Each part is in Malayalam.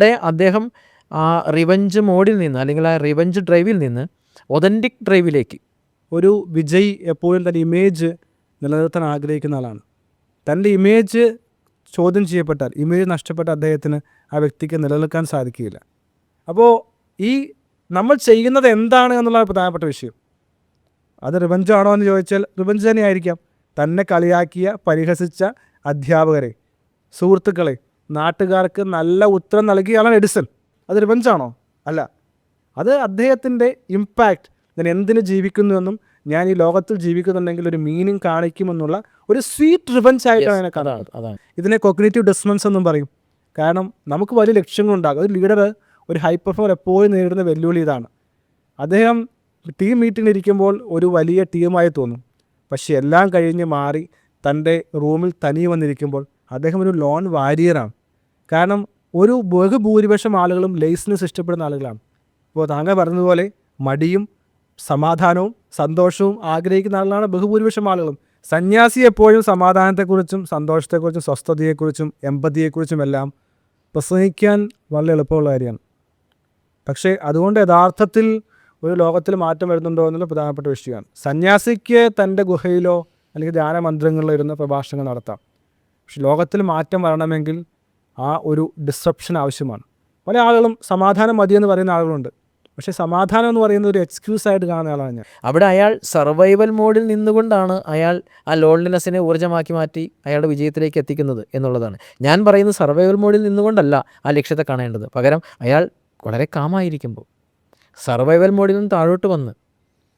ഇവിടെ അദ്ദേഹം ആ റിവഞ്ച് മോഡിൽ നിന്ന് അല്ലെങ്കിൽ ആ റിവഞ്ച് ഡ്രൈവിൽ നിന്ന് ഒതൻറ്റിക് ഡ്രൈവിലേക്ക്. ഒരു വിജയ് എപ്പോഴും തൻ്റെ ഇമേജ് നിലനിർത്താൻ ആഗ്രഹിക്കുന്ന ആളാണ്. തൻ്റെ ഇമേജ് ചോദ്യം ചെയ്യപ്പെട്ടാൽ, ഇമേജ് നഷ്ടപ്പെട്ട അദ്ദേഹത്തിന് ആ വ്യക്തിക്ക് നിലനിൽക്കാൻ സാധിക്കുകയില്ല. അപ്പോൾ ഈ നമ്മൾ ചെയ്യുന്നത് എന്താണ് എന്നുള്ള പ്രധാനപ്പെട്ട വിഷയം. അത് റിവഞ്ച് ആണോ എന്ന് ചോദിച്ചാൽ റിവഞ്ച് തന്നെയായിരിക്കാം. തന്നെ കളിയാക്കിയ, പരിഹസിച്ച അധ്യാപകരെ, സുഹൃത്തുക്കളെ, നാട്ടുകാർക്ക് നല്ല ഉത്തരം നൽകിയാണ് എഡിസൺ. അത് റിവഞ്ചാണോ? അല്ല. അത് അദ്ദേഹത്തിൻ്റെ ഇമ്പാക്റ്റ്, ഞാൻ എന്തിന് ജീവിക്കുന്നുവെന്നും ഞാൻ ഈ ലോകത്തിൽ ജീവിക്കുന്നുണ്ടെങ്കിൽ ഒരു മീനിങ് കാണിക്കുമെന്നുള്ള ഒരു സ്വീറ്റ് റിവഞ്ച് ആയിട്ടാണ് അതിനെ കാണുന്നത്. ഇതിനെ കോഗ്നിറ്റീവ് ഡിസ്സൊണൻസ് എന്നും പറയും. കാരണം നമുക്ക് വലിയ ലക്ഷ്യങ്ങളുണ്ടാകും. ഒരു ലീഡർ, ഒരു ഹൈ പെർഫോമർ എപ്പോഴും നേരിടുന്ന വെല്ലുവിളി ഇതാണ്. അദ്ദേഹം ടീം മീറ്റിംഗിൽ ഇരിക്കുമ്പോൾ ഒരു വലിയ ടീമായി തോന്നും. പക്ഷേ എല്ലാം കഴിഞ്ഞ് മാറി തൻ്റെ റൂമിൽ തനിയെ വന്നിരിക്കുമ്പോൾ അദ്ദേഹം ഒരു ലോൺ വാരിയറാണ്. കാരണം ഒരു ബഹുഭൂരിപക്ഷം ആളുകളും ലേസിനെസ് ഇഷ്ടപ്പെടുന്ന ആളുകളാണ്. ഇപ്പോൾ താങ്കൾ പറഞ്ഞതുപോലെ മടിയും സമാധാനവും സന്തോഷവും ആഗ്രഹിക്കുന്ന ആളുകളാണ് ബഹുഭൂരിപക്ഷം ആളുകളും. സന്യാസി എപ്പോഴും സമാധാനത്തെക്കുറിച്ചും സന്തോഷത്തെക്കുറിച്ചും സ്വസ്ഥതയെക്കുറിച്ചും എമ്പതിയെക്കുറിച്ചും എല്ലാം പ്രസംഗിക്കാൻ വളരെ എളുപ്പമുള്ള കാര്യമാണ്. പക്ഷേ അതുകൊണ്ട് യഥാർത്ഥത്തിൽ ഒരു ലോകത്തിൽ മാറ്റം വരുന്നുണ്ടോ എന്നുള്ള പ്രധാനപ്പെട്ട വിഷയമാണ്. സന്യാസിക്ക് തൻ്റെ ഗുഹയിലോ അല്ലെങ്കിൽ ധ്യാനമന്ത്രങ്ങളിലോ ഇരുന്ന് പ്രഭാഷണങ്ങൾ നടത്താം. പക്ഷെ ലോകത്തിൽ മാറ്റം വരണമെങ്കിൽ ആ ഒരു ഡിസ്റപ്ഷൻ ആവശ്യമാണ്. പല ആളുകളും സമാധാനം മതിയെന്ന് പറയുന്ന ആളുകളുണ്ട്. പക്ഷേ സമാധാനം എന്ന് പറയുന്ന ഒരു എക്സ്ക്യൂസ് ആയിട്ട് കാണുന്ന ആളാണ് ഞാൻ. അവിടെ അയാൾ സർവൈവൽ മോഡിൽ നിന്നുകൊണ്ടാണ് അയാൾ ആ ലോൺലിനെസ്സിനെ ഊർജ്ജമാക്കി മാറ്റി അയാളുടെ വിജയത്തിലേക്ക് എത്തിക്കുന്നത് എന്നുള്ളതാണ്. ഞാൻ പറയുന്നത് സർവൈവൽ മോഡിൽ നിന്നുകൊണ്ടല്ല ആ ലക്ഷ്യത്തെ കാണേണ്ടത്. പകരം അയാൾ വളരെ കാമായിരിക്കുമ്പോൾ, സർവൈവൽ മോഡിൽ നിന്ന് താഴോട്ട് വന്ന്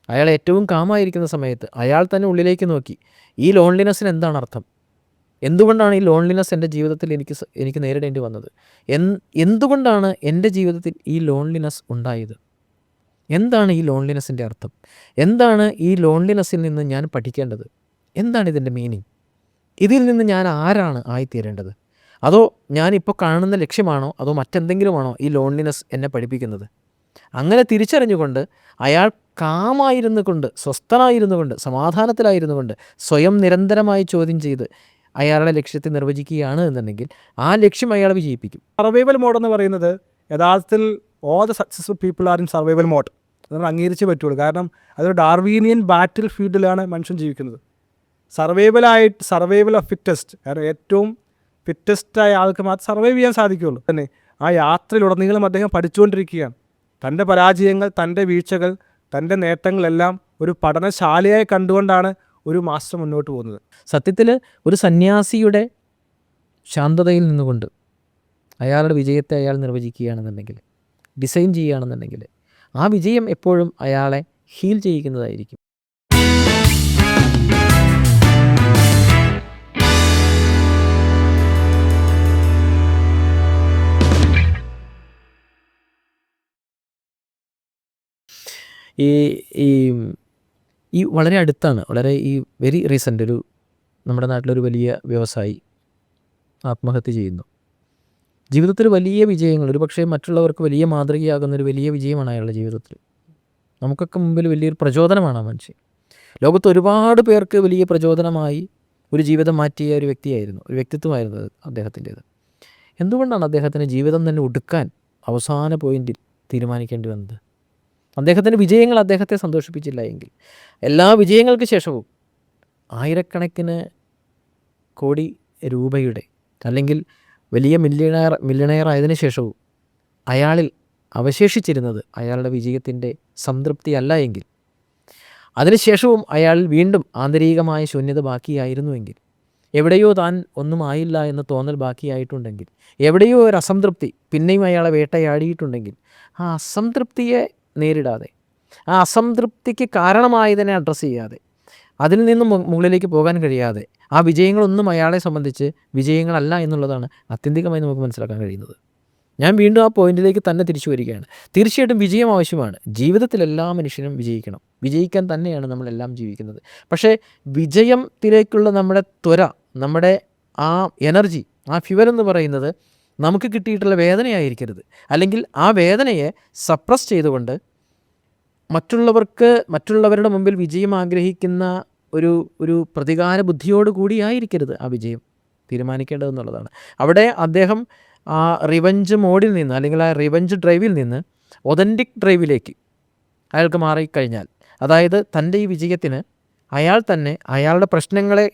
അയാൾ ഏറ്റവും കാമായിരിക്കുന്ന സമയത്ത് അയാൾ തന്നെ ഉള്ളിലേക്ക് നോക്കി, ഈ ലോൺലിനെസ്സിന് എന്താണ് അർത്ഥം, എന്തുകൊണ്ടാണ് ഈ ലോൺലിനെസ് എൻ്റെ ജീവിതത്തിൽ എനിക്ക് നേരിടേണ്ടി വന്നത്, എന്തുകൊണ്ടാണ് എൻ്റെ ജീവിതത്തിൽ ഈ ലോൺലിനെസ് ഉണ്ടായത്, എന്താണ് ഈ ലോൺലിനെസ്സിൻ്റെ അർത്ഥം, എന്താണ് ഈ ലോൺലിനെസ്സിൽ നിന്ന് ഞാൻ പഠിക്കേണ്ടത്, എന്താണ് ഇതിൻ്റെ മീനിങ്, ഇതിൽ നിന്ന് ഞാൻ ആരാണ് ആയിത്തീരേണ്ടത്, അതോ ഞാനിപ്പോൾ കാണുന്ന ലക്ഷ്യമാണോ അതോ മറ്റെന്തെങ്കിലുമാണോ ഈ ലോൺലിനെസ് എന്നെ പഠിപ്പിക്കുന്നത്. അങ്ങനെ തിരിച്ചറിഞ്ഞുകൊണ്ട് അയാൾ കാമായിരുന്നു കൊണ്ട്, സ്വസ്ഥനായിരുന്നു കൊണ്ട്, സമാധാനത്തിലായിരുന്നു കൊണ്ട് സ്വയം നിരന്തരമായി ചോദ്യം ചെയ്ത് അയാളുടെ ലക്ഷ്യത്തെ നിർവചിക്കുകയാണ് എന്നുണ്ടെങ്കിൽ ആ ലക്ഷ്യം അയാളെ വിജയിപ്പിക്കും. സർവൈവൽ മോഡ് എന്ന് പറയുന്നത് യഥാർത്ഥത്തിൽ all the successful people are in survival mode. നമ്മൾ അംഗീകരിച്ചേ പറ്റുള്ളൂ. കാരണം അതൊരു ഡാർവീനിയൻ ബാറ്റിൽ ഫീൽഡിലാണ് മനുഷ്യൻ ജീവിക്കുന്നത്. Survival of fittest. കാരണം ഏറ്റവും ഫിറ്റസ്റ്റായ ആൾക്ക് മാത്രം സർവൈവ് ചെയ്യാൻ സാധിക്കുകയുള്ളൂ. തന്നെ ആ യാത്രയിലുടനീളം അദ്ദേഹം പഠിച്ചുകൊണ്ടിരിക്കുകയാണ്. തൻ്റെ പരാജയങ്ങൾ, തൻ്റെ വീഴ്ചകൾ, തൻ്റെ നേട്ടങ്ങളെല്ലാം ഒരു പഠനശാലയായി കണ്ടുകൊണ്ടാണ് ഒരു മാസ്റ്റർ മുന്നോട്ട് പോകുന്നത്. സത്യത്തിൽ ഒരു സന്യാസിയുടെ ശാന്തതയിൽ നിന്നുകൊണ്ട് അയാളുടെ വിജയത്തെ അയാൾ നിർവചിക്കുകയാണെന്നുണ്ടെങ്കിൽ, ഡിസൈൻ ചെയ്യുകയാണെന്നുണ്ടെങ്കിൽ ആ വിജയം എപ്പോഴും അയാളെ ഹീൽ ചെയ്യിക്കുന്നതായിരിക്കും. ഈ വളരെ അടുത്താണ്, വളരെ ഈ വെരി റീസെൻ്റ് ഒരു നമ്മുടെ നാട്ടിലൊരു വലിയ വ്യവസായി ആത്മഹത്യ ചെയ്യുന്നു. ജീവിതത്തിൽ വലിയ വിജയങ്ങൾ, ഒരു പക്ഷേ മറ്റുള്ളവർക്ക് വലിയ മാതൃകയാകുന്നൊരു വലിയ വിജയമാണ് അയാളുടെ ജീവിതത്തിൽ. നമുക്കൊക്കെ മുമ്പിൽ വലിയൊരു പ്രചോദനമാണ് ആ മനുഷ്യൻ. ലോകത്ത് ഒരുപാട് പേർക്ക് വലിയ പ്രചോദനമായി ഒരു ജീവിതം മാറ്റിയ ഒരു വ്യക്തിത്വമായിരുന്നു അദ്ദേഹത്തിൻ്റേത്. എന്തുകൊണ്ടാണ് അദ്ദേഹത്തിന് ജീവിതം തന്നെ ഒടുക്കാൻ അവസാന പോയിന്റിൽ തീരുമാനിക്കേണ്ടി വന്നത്? അദ്ദേഹത്തിൻ്റെ വിജയങ്ങൾ അദ്ദേഹത്തെ സന്തോഷിപ്പിച്ചില്ല എങ്കിൽ, എല്ലാ വിജയങ്ങൾക്ക് ശേഷവും ആയിരക്കണക്കിന് കോടി രൂപയുടെ അല്ലെങ്കിൽ വലിയ മില്യണയർ ആയതിനു ശേഷവും അയാളിൽ അവശേഷിച്ചിരുന്നത് അയാളുടെ വിജയത്തിൻ്റെ സംതൃപ്തിയല്ല എങ്കിൽ, അതിനുശേഷവും അയാളിൽ വീണ്ടും ആന്തരികമായ ശൂന്യത ബാക്കിയായിരുന്നുവെങ്കിൽ, എവിടെയോ താൻ ഒന്നും ആയില്ല എന്ന തോന്നൽ ബാക്കിയായിട്ടുണ്ടെങ്കിൽ, എവിടെയോ ഒരു അസംതൃപ്തി പിന്നെയും അയാളെ വേട്ടയാടിയിട്ടുണ്ടെങ്കിൽ, ആ അസംതൃപ്തിയെ നേരിടാതെ, ആ അസംതൃപ്തിക്ക് കാരണമായതിനെ അഡ്രസ്സ് ചെയ്യാതെ, അതിൽ നിന്നും മുകളിലേക്ക് പോകാൻ കഴിയാതെ, ആ വിജയങ്ങളൊന്നും അയാളെ സംബന്ധിച്ച് വിജയങ്ങളല്ല എന്നുള്ളതാണ് ആത്യന്തികമായി നമുക്ക് മനസ്സിലാക്കാൻ കഴിയുന്നത്. ഞാൻ വീണ്ടും ആ പോയിന്റിലേക്ക് തന്നെ തിരിച്ചു വരികയാണ്. തീർച്ചയായിട്ടും വിജയം ആവശ്യമാണ്. ജീവിതത്തിൽ എല്ലാ മനുഷ്യനും വിജയിക്കണം. വിജയിക്കാൻ തന്നെയാണ് നമ്മളെല്ലാം ജീവിക്കുന്നത്. പക്ഷേ വിജയത്തിലേക്കുള്ള നമ്മുടെ ത്വര, നമ്മുടെ ആ എനർജി, ആ ഫ്യുവൽ എന്ന് പറയുന്നത് നമുക്ക് കിട്ടിയിട്ടുള്ള വേദനയായിരിക്കരുത്. അല്ലെങ്കിൽ ആ വേദനയെ സപ്രസ് ചെയ്തുകൊണ്ട് മറ്റുള്ളവരുടെ മുമ്പിൽ വിജയം ആഗ്രഹിക്കുന്ന ഒരു പ്രതികാര ബുദ്ധിയോട് കൂടിയായിരിക്കരുത് ആ വിജയം തീരുമാനിക്കേണ്ടതെന്നുള്ളതാണ്. അവിടെ അദ്ദേഹം ആ റിവഞ്ച് മോഡിൽ നിന്ന് അല്ലെങ്കിൽ ആ റിവഞ്ച് ഡ്രൈവിൽ നിന്ന് ഒതൻറ്റിക് ഡ്രൈവിലേക്ക് അയാൾക്ക് മാറിക്കഴിഞ്ഞാൽ, അതായത് തൻ്റെ ഈ വിജയത്തിന് അയാൾ തന്നെ അയാളുടെ പ്രശ്നങ്ങളെ,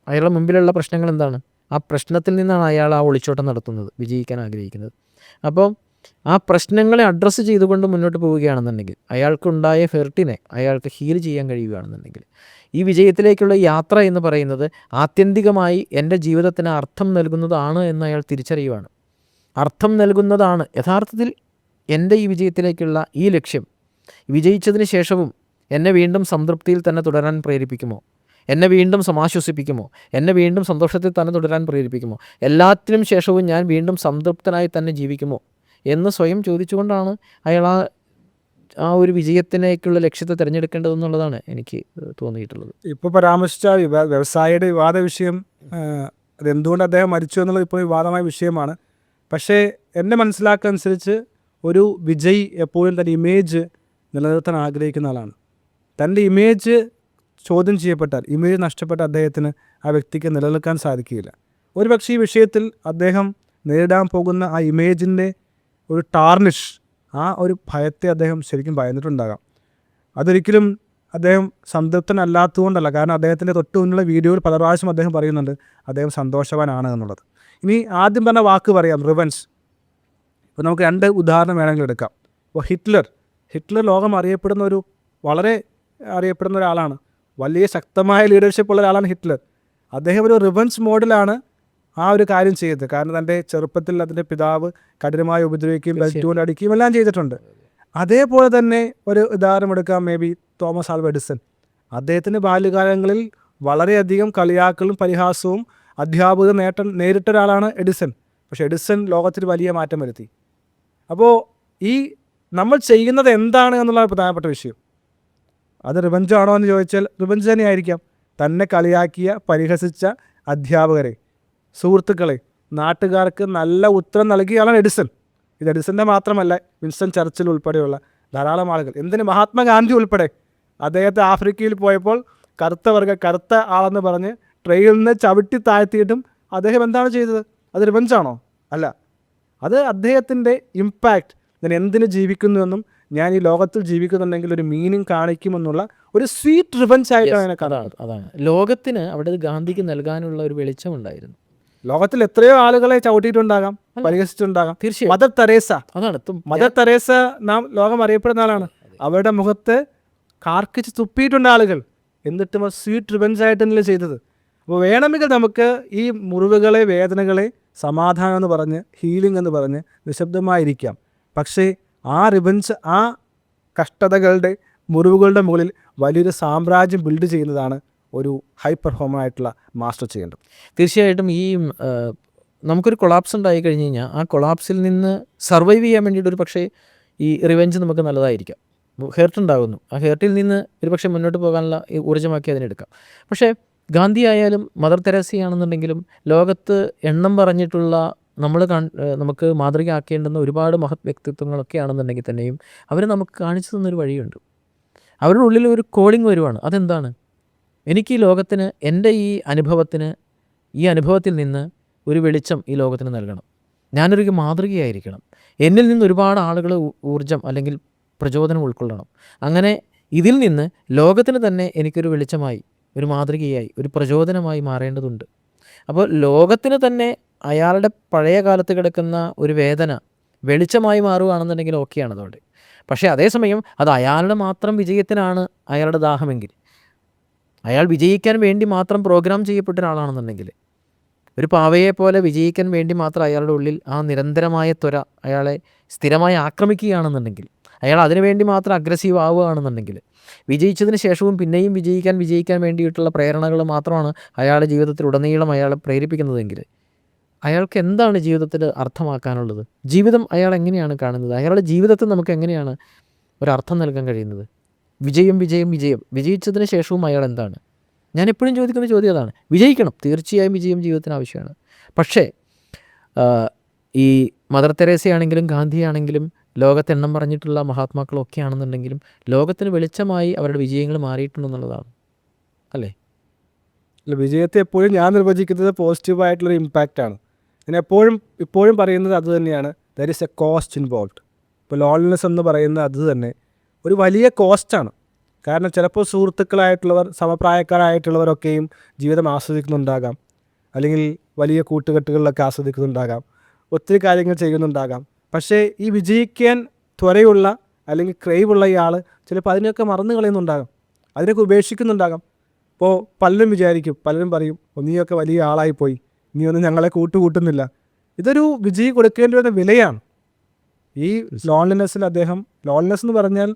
അയാളുടെ മുമ്പിലുള്ള പ്രശ്നങ്ങൾ എന്താണ്, ആ പ്രശ്നത്തിൽ നിന്നാണ് അയാൾ ആ ഒളിച്ചോട്ടം നടത്തുന്നത്, വിജയിക്കാൻ ആഗ്രഹിക്കുന്നത്. അപ്പോൾ ആ പ്രശ്നങ്ങളെ അഡ്രസ്സ് ചെയ്തുകൊണ്ട് മുന്നോട്ട് പോവുകയാണെന്നുണ്ടെങ്കിൽ, അയാൾക്കുണ്ടായ ഹെർട്ടിനെ അയാൾക്ക് ഹീൽ ചെയ്യാൻ കഴിയുകയാണെന്നുണ്ടെങ്കിൽ, ഈ വിജയത്തിലേക്കുള്ള യാത്ര എന്ന് പറയുന്നത് ആത്യന്തികമായി എൻ്റെ ജീവിതത്തിന് അർത്ഥം നൽകുന്നതാണ് എന്ന് അയാൾ തിരിച്ചറിയുവാണ്. അർത്ഥം നൽകുന്നതാണ് യഥാർത്ഥത്തിൽ എൻ്റെ ഈ വിജയത്തിലേക്കുള്ള ഈ ലക്ഷ്യം. വിജയിച്ചതിന് ശേഷവും എന്നെ വീണ്ടും സംതൃപ്തിയിൽ തന്നെ തുടരാൻ പ്രേരിപ്പിക്കുമോ, എന്നെ വീണ്ടും സമാശ്വസിപ്പിക്കുമോ, എന്നെ വീണ്ടും സന്തോഷത്തിൽ തന്നെ തുടരാൻ പ്രേരിപ്പിക്കുമോ, എല്ലാത്തിനും ശേഷവും ഞാൻ വീണ്ടും സംതൃപ്തനായി തന്നെ ജീവിക്കുമോ എന്ന് സ്വയം ചോദിച്ചുകൊണ്ടാണ് അയാൾ ആ ഒരു വിജയത്തിലേക്കുള്ള ലക്ഷ്യത്തെ തിരഞ്ഞെടുക്കേണ്ടതെന്നുള്ളതാണ് എനിക്ക് തോന്നിയിട്ടുള്ളത്. ഇപ്പോൾ പരാമർശിച്ച വ്യവസായിയുടെ വിവാദ വിഷയം, അതെന്തുകൊണ്ട് അദ്ദേഹം മരിച്ചു എന്നുള്ളത് ഇപ്പോൾ വിവാദമായ വിഷയമാണ്. പക്ഷേ എൻ്റെ മനസ്സിലാക്കനുസരിച്ച് ഒരു വിജയ് എപ്പോഴും തൻ്റെ ഇമേജ് നിലനിർത്താൻ ആഗ്രഹിക്കുന്ന ആളാണ്. തൻ്റെ ഇമേജ് ചോദ്യം ചെയ്യപ്പെട്ടാൽ, ഇമേജ് നഷ്ടപ്പെട്ട അദ്ദേഹത്തിന് ആ വ്യക്തിക്ക് നിലനിൽക്കാൻ സാധിക്കുകയില്ല. ഒരുപക്ഷെ ഈ വിഷയത്തിൽ അദ്ദേഹം നേരിടാൻ പോകുന്ന ആ ഇമേജിൻ്റെ ഒരു ടാർണിഷ്, ആ ഒരു ഭയത്തെ അദ്ദേഹം ശരിക്കും ഭയന്നിട്ടുണ്ടാകാം. അതൊരിക്കലും അദ്ദേഹം സംതൃപ്തനല്ലാത്തതുകൊണ്ടല്ല, കാരണം അദ്ദേഹത്തിൻ്റെ തൊട്ട് മുന്നിലുള്ള വീഡിയോയിൽ പല പ്രാവശ്യം അദ്ദേഹം പറയുന്നുണ്ട് അദ്ദേഹം സന്തോഷവാനാണ് എന്നുള്ളത്. ഇനി ആദ്യം പറഞ്ഞ വാക്ക് പറയാം, റിവഞ്ച്. ഇപ്പോൾ നമുക്ക് 2 ഉദാഹരണം വേണമെങ്കിൽ എടുക്കാം. ഇപ്പോൾ ഹിറ്റ്ലർ ലോകം അറിയപ്പെടുന്ന വളരെ അറിയപ്പെടുന്ന ഒരാളാണ്. വലിയ ശക്തമായ ലീഡർഷിപ്പ് ഉള്ള ഒരാളാണ് ഹിറ്റ്ലർ. അദ്ദേഹം ഒരു റിവഞ്ച് മോഡിലാണ് ആ ഒരു കാര്യം ചെയ്തത്. കാരണം തൻ്റെ ചെറുപ്പത്തിൽ അതിൻ്റെ പിതാവ് കഠിനമായി ഉപദ്രവിക്കുകയും ബെൽറ്റ് കൊണ്ട് അടിക്കുകയും എല്ലാം ചെയ്തിട്ടുണ്ട്. അതേപോലെ തന്നെ ഒരു ഉദാഹരണം എടുക്കാം, may be Thomas Alva Edison. അദ്ദേഹത്തിൻ്റെ ബാല്യകാലങ്ങളിൽ വളരെയധികം കളിയാക്കലും പരിഹാസവും അധ്യാപക നേരിട്ട ഒരാളാണ് എഡിസൺ. പക്ഷേ എഡിസൺ ലോകത്തിൽ വലിയ മാറ്റം വരുത്തി. അപ്പോൾ ഈ നമ്മൾ ചെയ്യുന്നത് എന്താണ് എന്നുള്ളതാണ് പ്രധാനപ്പെട്ട വിഷയം. അത് റിവഞ്ച് ആണോ എന്ന് ചോദിച്ചാൽ റിവഞ്ച് തന്നെയായിരിക്കാം. തന്നെ കളിയാക്കിയ പരിഹസിച്ച അധ്യാപകരെ, സുഹൃത്തുക്കളെ, നാട്ടുകാർക്ക് നല്ല ഉത്തരം നൽകിയാണ് എഡിസൺ. ഇത് എഡിസൻ്റെ മാത്രമല്ല, വിൻസ്റ്റൺ ചർച്ചിൽ ഉൾപ്പെടെയുള്ള ധാരാളം ആളുകൾ, എന്തിന് മഹാത്മാഗാന്ധി ഉൾപ്പെടെ അദ്ദേഹത്തെ ആഫ്രിക്കയിൽ പോയപ്പോൾ കറുത്ത ആളെന്ന് പറഞ്ഞ് ട്രെയിനിൽ നിന്ന് ചവിട്ടി താഴ്ത്തിയിട്ടും അദ്ദേഹം എന്താണ് ചെയ്തത്? അത് റിവഞ്ചാണോ? അല്ല. അത് അദ്ദേഹത്തിൻ്റെ ഇമ്പാക്റ്റ്, ഞാൻ എന്തിന് ജീവിക്കുന്നുവെന്നും ഞാൻ ഈ ലോകത്തിൽ ജീവിക്കുന്നുണ്ടെങ്കിൽ ഒരു മീനിങ് കാണിക്കുമെന്നുള്ള ഒരു സ്വീറ്റ് റിവഞ്ച് ആയിട്ടാണ് അതാണ് ലോകത്തിന് അവിടെ ഗാന്ധിക്ക് നൽകാനുള്ള ഒരു വെളിച്ചമുണ്ടായിരുന്നു. ലോകത്തിൽ എത്രയോ ആളുകളെ ചവിട്ടിയിട്ടുണ്ടാകാം, പരിഹസിച്ചിട്ടുണ്ടാകാം. തീർച്ചയായും മദർ തെരേസ നാം ലോകം അറിയപ്പെടുന്ന ആളാണ്. അവരുടെ മുഖത്ത് കാർക്കിച്ച് തുപ്പിയിട്ടുണ്ട് ആളുകൾ. എന്നിട്ടും ആ സ്വീറ്റ് റിവഞ്ച് ആയിട്ട് തന്നെയല്ലേ ചെയ്തത്. അപ്പോൾ വേണമെങ്കിൽ നമുക്ക് ഈ മുറിവുകളെ, വേദനകളെ സമാധാനം എന്ന് പറഞ്ഞ്, ഹീലിംഗ് എന്ന് പറഞ്ഞ് നിശബ്ദമായിരിക്കാം. പക്ഷേ ആ റിവഞ്ച്, ആ കഷ്ടതകളുടെ, മുറിവുകളുടെ മുകളിൽ വലിയൊരു സാമ്രാജ്യം ബിൽഡ് ചെയ്യുന്നതാണ് ഒരു ഹൈ പെർഫോമർ ആയിട്ടുള്ള മാസ്റ്റർ ചെയ്യേണ്ടത്. തീർച്ചയായിട്ടും ഈ നമുക്കൊരു കൊളാപ്സ് ഉണ്ടായി കഴിഞ്ഞ് കഴിഞ്ഞാൽ ആ കൊളാപ്സിൽ നിന്ന് സർവൈവ് ചെയ്യാൻ വേണ്ടിയിട്ട് ഒരു പക്ഷേ ഈ റിവെഞ്ച് നമുക്ക് നല്ലതായിരിക്കാം. ഹേർട്ട് ഉണ്ടാകുന്നു, ആ ഹേർട്ടിൽ നിന്ന് ഒരു പക്ഷേ മുന്നോട്ട് പോകാനുള്ള ഊർജ്ജമാക്കി അതിനെടുക്കാം. പക്ഷേ ഗാന്ധി ആയാലും മദർ തെരേസയാണെന്നുണ്ടെങ്കിലും ലോകത്ത് എണ്ണം പറഞ്ഞിട്ടുള്ള നമുക്ക് മാതൃകയാക്കേണ്ടുന്ന ഒരുപാട് മഹത് വ്യക്തിത്വങ്ങളൊക്കെ ആണെന്നുണ്ടെങ്കിൽ തന്നെയും അവർ നമുക്ക് കാണിച്ചു തന്നൊരു വഴിയുണ്ട്. അവരുടെ ഉള്ളിൽ ഒരു കോളിംഗ് വരുവാണ്. അതെന്താണ്? എനിക്ക് ഈ ലോകത്തിന്, എൻ്റെ ഈ അനുഭവത്തിൽ നിന്ന് ഒരു വെളിച്ചം ഈ ലോകത്തിന് നൽകണം. ഞാനൊരു മാതൃകയായിരിക്കണം. എന്നിൽ നിന്ന് ഒരുപാട് ആളുകൾ ഊർജ്ജം അല്ലെങ്കിൽ പ്രചോദനം ഉൾക്കൊള്ളണം. അങ്ങനെ ഇതിൽ നിന്ന് ലോകത്തിന് തന്നെ എനിക്കൊരു വെളിച്ചമായി, ഒരു മാതൃകയായി, ഒരു പ്രചോദനമായി മാറേണ്ടതുണ്ട്. അപ്പോൾ ലോകത്തിന് തന്നെ അയാളുടെ പഴയ കാലത്ത് കിടക്കുന്ന ഒരു വേദന വെളിച്ചമായി മാറുകയാണെന്നുണ്ടെങ്കിൽ ഓക്കെയാണ് അതോടെ. പക്ഷേ അതേസമയം അത് അയാളുടെ മാത്രം വിജയത്തിനാണ് അയാളുടെ ദാഹമെങ്കിൽ, അയാൾ വിജയിക്കാൻ വേണ്ടി മാത്രം പ്രോഗ്രാം ചെയ്യപ്പെട്ട ഒരാളാണെന്നുണ്ടെങ്കിൽ, ഒരു പാവയെ പോലെ വിജയിക്കാൻ വേണ്ടി മാത്രം അയാളുടെ ഉള്ളിൽ ആ നിരന്തരമായ ത്വര അയാളെ സ്ഥിരമായി ആക്രമിക്കുകയാണെന്നുണ്ടെങ്കിൽ, അയാൾ അതിനുവേണ്ടി മാത്രം അഗ്രസീവ് ആവുകയാണെന്നുണ്ടെങ്കിൽ, വിജയിച്ചതിന് ശേഷവും പിന്നെയും വിജയിക്കാൻ വേണ്ടിയിട്ടുള്ള പ്രേരണകൾ മാത്രമാണ് അയാളുടെ ജീവിതത്തിൽ ഉടനീളം അയാളെ പ്രേരിപ്പിക്കുന്നതെങ്കിൽ, അയാൾക്ക് എന്താണ് ജീവിതത്തിൽ അർത്ഥമാക്കാനുള്ളത്? ജീവിതം അയാൾ എങ്ങനെയാണ് കാണുന്നത്? അയാളുടെ ജീവിതത്തിൽ നമുക്ക് എങ്ങനെയാണ് ഒരർത്ഥം നൽകാൻ കഴിയുന്നത്? വിജയം. വിജയിച്ചതിന് ശേഷവും അയാൾ എന്താണ്? ഞാൻ എപ്പോഴും ചോദിക്കുന്ന ചോദ്യം അതാണ്. വിജയിക്കണം, തീർച്ചയായും വിജയം ജീവിതത്തിന് ആവശ്യമാണ്. പക്ഷേ ഈ മദർ തെരേസയാണെങ്കിലും ഗാന്ധിയാണെങ്കിലും ലോകത്തെണ്ണം പറഞ്ഞിട്ടുള്ള മഹാത്മാക്കളൊക്കെ ആണെന്നുണ്ടെങ്കിലും ലോകത്തിന് വെളിച്ചമായി അവരുടെ വിജയങ്ങൾ മാറിയിട്ടുണ്ടെന്നുള്ളതാണ്, അല്ലേ? വിജയത്തെ എപ്പോഴും ഞാൻ നിർവചിക്കുന്നത് പോസിറ്റീവായിട്ടുള്ളൊരു ഇമ്പാക്റ്റാണ്. ഞാൻ ഇപ്പോഴും പറയുന്നത് അത് തന്നെയാണ്. There is A cost involve. ഇപ്പോൾ ലോൺലിനെസ് എന്ന് പറയുന്നത് അത് തന്നെ ഒരു വലിയ കോസ്റ്റാണ്. കാരണം ചിലപ്പോൾ സുഹൃത്തുക്കളായിട്ടുള്ളവർ, സമപ്രായക്കാരായിട്ടുള്ളവരൊക്കെയും ജീവിതം ആസ്വദിക്കുന്നുണ്ടാകാം, അല്ലെങ്കിൽ വലിയ കൂട്ടുകെട്ടുകളിലൊക്കെ ആസ്വദിക്കുന്നുണ്ടാകാം, ഒത്തിരി കാര്യങ്ങൾ ചെയ്യുന്നുണ്ടാകാം. പക്ഷേ ഈ വിജയിക്കാൻ ത്വരയുള്ള അല്ലെങ്കിൽ ക്രൈവുള്ള ഇയാൾ ചിലപ്പോൾ അതിനെയൊക്കെ മറന്നു കളയുന്നുണ്ടാകാം, അതിനൊക്കെ ഉപേക്ഷിക്കുന്നുണ്ടാകാം. ഇപ്പോൾ പലരും പറയും, നീയൊക്കെ വലിയ ആളായിപ്പോയി, നീയൊന്നും ഞങ്ങളെ കൂട്ടുന്നില്ല. ഇതൊരു വിജയി കൊടുക്കേണ്ടി വരുന്ന വിലയാണ്. ഈ ലോൺലിനെസ്സിൽ ലോൺലിനെസ് എന്ന് പറഞ്ഞാൽ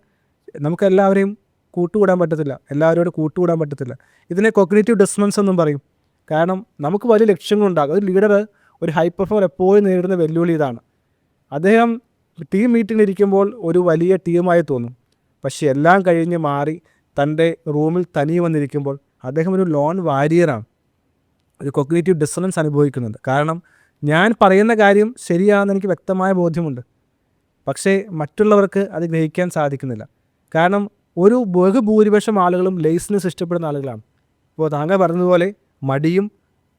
നമുക്കെല്ലാവരെയും കൂട്ടുകൂടാൻ പറ്റത്തില്ല, എല്ലാവരോടും കൂട്ടുകൂടാൻ പറ്റത്തില്ല. ഇതിനെ കോഗ്നിറ്റീവ് ഡിസ്സണൻസ് എന്നും പറയും. കാരണം നമുക്ക് വലിയ ലക്ഷ്യങ്ങളുണ്ടാകും. ഒരു ലീഡർ, ഒരു ഹൈ പെർഫോമർ എപ്പോഴും നേരിടുന്ന വെല്ലുവിളി ഇതാണ്. അദ്ദേഹം ടീം മീറ്റിങ്ങിലിരിക്കുമ്പോൾ ഒരു വലിയ ടീമായി തോന്നും. പക്ഷേ എല്ലാം കഴിഞ്ഞ് മാറി തൻ്റെ റൂമിൽ തനിയെ വന്നിരിക്കുമ്പോൾ അദ്ദേഹം ഒരു ലോൺ വാരിയറാണ്, ഒരു കോഗ്നിറ്റീവ് ഡിസ്സണൻസ് അനുഭവിക്കുന്നുണ്ട്. കാരണം ഞാൻ പറയുന്ന കാര്യം ശരിയാണെന്ന് എനിക്ക് വ്യക്തമായ ബോധ്യമുണ്ട്, പക്ഷേ മറ്റുള്ളവർക്ക് അത് ഗ്രഹിക്കാൻ സാധിക്കുന്നില്ല. കാരണം ഒരു ബഹുഭൂരിപക്ഷം ആളുകളും ലേസിനെസ് ഇഷ്ടപ്പെടുന്ന ആളുകളാണ്. ഇപ്പോൾ താങ്കൾ പറഞ്ഞതുപോലെ മടിയും